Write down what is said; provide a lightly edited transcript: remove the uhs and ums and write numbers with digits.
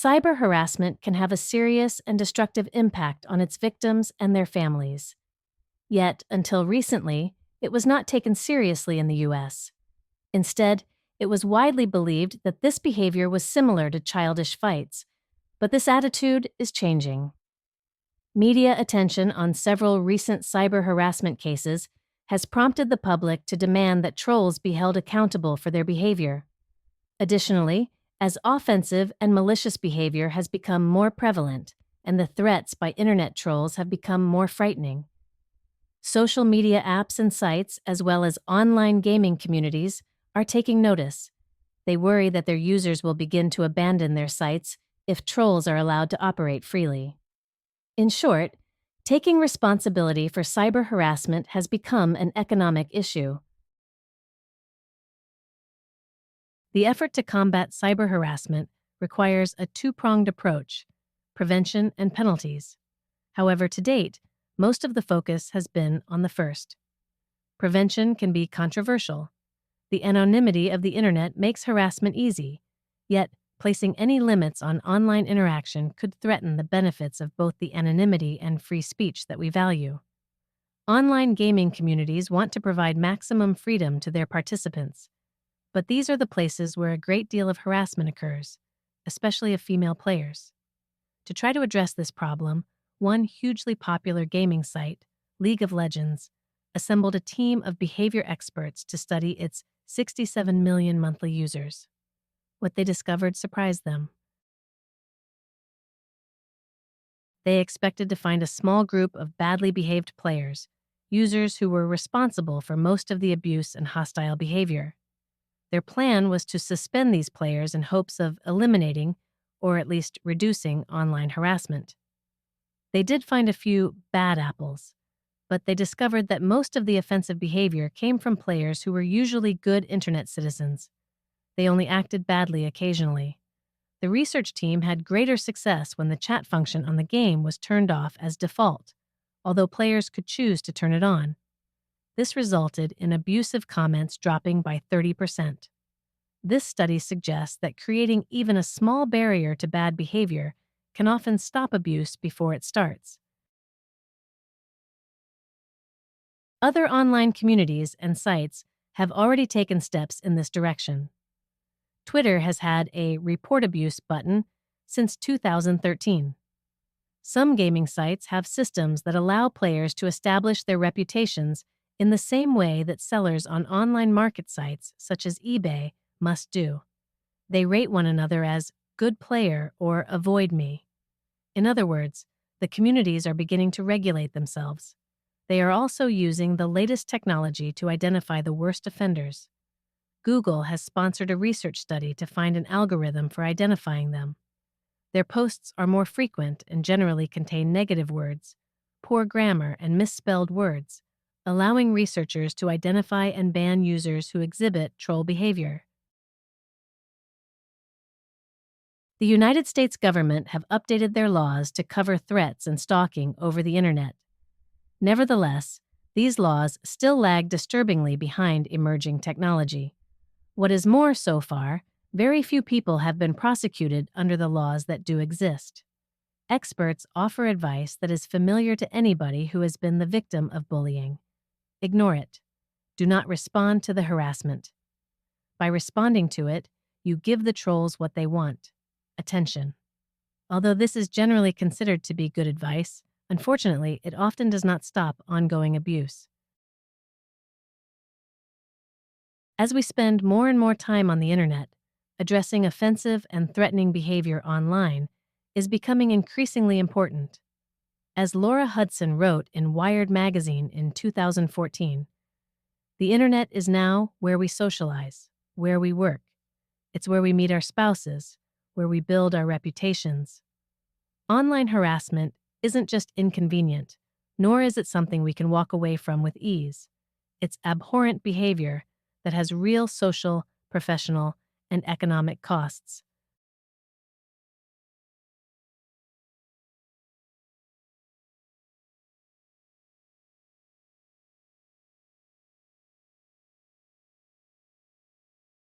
Cyber harassment can have a serious and destructive impact on its victims and their families. Yet, until recently, it was not taken seriously in the US. Instead, it was widely believed that this behavior was similar to childish fights, but this attitude is changing. Media attention on several recent cyber harassment cases has prompted the public to demand that trolls be held accountable for their behavior. Additionally, as offensive and malicious behavior has become more prevalent and the threats by internet trolls have become more frightening, social media apps and sites, as well as online gaming communities, are taking notice. They worry that their users will begin to abandon their sites if trolls are allowed to operate freely. In short, taking responsibility for cyber harassment has become an economic issue. The effort to combat cyber harassment requires a two-pronged approach: prevention and penalties. However, to date, most of the focus has been on the first. Prevention can be controversial. The anonymity of the internet makes harassment easy, yet placing any limits on online interaction could threaten the benefits of both the anonymity and free speech that we value. Online gaming communities want to provide maximum freedom to their participants, but these are the places where a great deal of harassment occurs, especially of female players. To try to address this problem, one hugely popular gaming site, League of Legends, assembled a team of behavior experts to study its 67 million monthly users. What they discovered surprised them. They expected to find a small group of badly behaved players, users who were responsible for most of the abuse and hostile behavior. Their plan was to suspend these players in hopes of eliminating, or at least reducing, online harassment. They did find a few bad apples, but they discovered that most of the offensive behavior came from players who were usually good internet citizens. They only acted badly occasionally. The research team had greater success when the chat function on the game was turned off as default, although players could choose to turn it on. This resulted in abusive comments dropping by 30%. This study suggests that creating even a small barrier to bad behavior can often stop abuse before it starts. Other online communities and sites have already taken steps in this direction. Twitter has had a report abuse button since 2013. Some gaming sites have systems that allow players to establish their reputations in the same way that sellers on online market sites such as eBay must do. They rate one another as good player or avoid me. In other words, the communities are beginning to regulate themselves. They are also using the latest technology to identify the worst offenders. Google has sponsored a research study to find an algorithm for identifying them. Their posts are more frequent and generally contain negative words, poor grammar, and misspelled words, allowing researchers to identify and ban users who exhibit troll behavior. The United States government have updated their laws to cover threats and stalking over the internet. Nevertheless, these laws still lag disturbingly behind emerging technology. What is more, so far, very few people have been prosecuted under the laws that do exist. Experts offer advice that is familiar to anybody who has been the victim of bullying. Ignore it. Do not respond to the harassment. By responding to it, you give the trolls what they want: attention. Although this is generally considered to be good advice, unfortunately, it often does not stop ongoing abuse. As we spend more and more time on the internet, addressing offensive and threatening behavior online is becoming increasingly important. As Laura Hudson wrote in Wired magazine in 2014, "The internet is now where we socialize, where we work. It's where we meet our spouses, where we build our reputations. Online harassment isn't just inconvenient, nor is it something we can walk away from with ease. It's abhorrent behavior that has real social, professional, and economic costs.